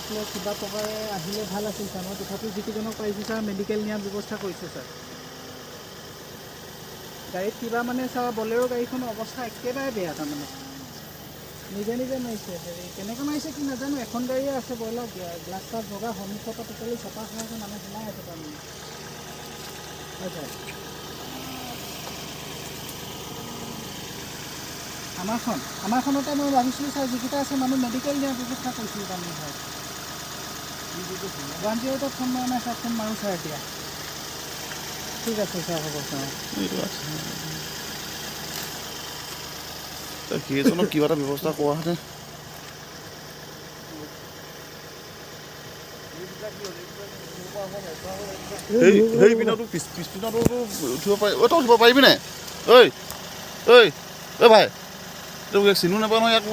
তেওঁক লৈ কিবা প্ৰকাৰে আহিলে ভাল আছিল ছাৰ মই তথাপিও যিকেইজনক পাৰিছোঁ ছাৰ মেডিকেল নিয়াৰ ব্যৱস্থা কৰিছোঁ ছাৰ গাড়ীত কিবা মানে ছাৰ বলেৰো গাড়ীখনৰ অৱস্থা একেবাৰে বেয়া তাৰমানে নিজে নিজে মাৰিছে হেৰি কেনেকৈ মাৰিছে কি নাজানো এখন গাড়ীয়ে আছে ব্ৰইলাৰ গ্লাছ চাছ ভগা সন্মুখৰ পৰা টোটেলি চপা খাই আছে মানুহ সোমাই আছে তাৰমানে হয় ছাৰ আমাৰখনতে মই ভাবিছিলোঁ ছাৰ যিকেইটা আছে মানুহ মেডিকেল নিয়াৰ ব্যৱস্থা কৰিছিলোঁ তাৰমানে ছাৰ 108ত ফোন মৰা নাই ছাৰ ফোন মাৰোঁ ছাৰ এতিয়া ঠিক আছে ছাৰ হ'ব ছাৰ সেইজনক কিবা এটা ব্যৱস্থা কৰা হেঁতেন সেই পিনতো পিছপিনতো উঠিব পাৰি তই উঠিব পাৰিবি নাই ঐ ঐ ঐ ভাই তোক চিনো নাপাওঁ নহয় ইয়াক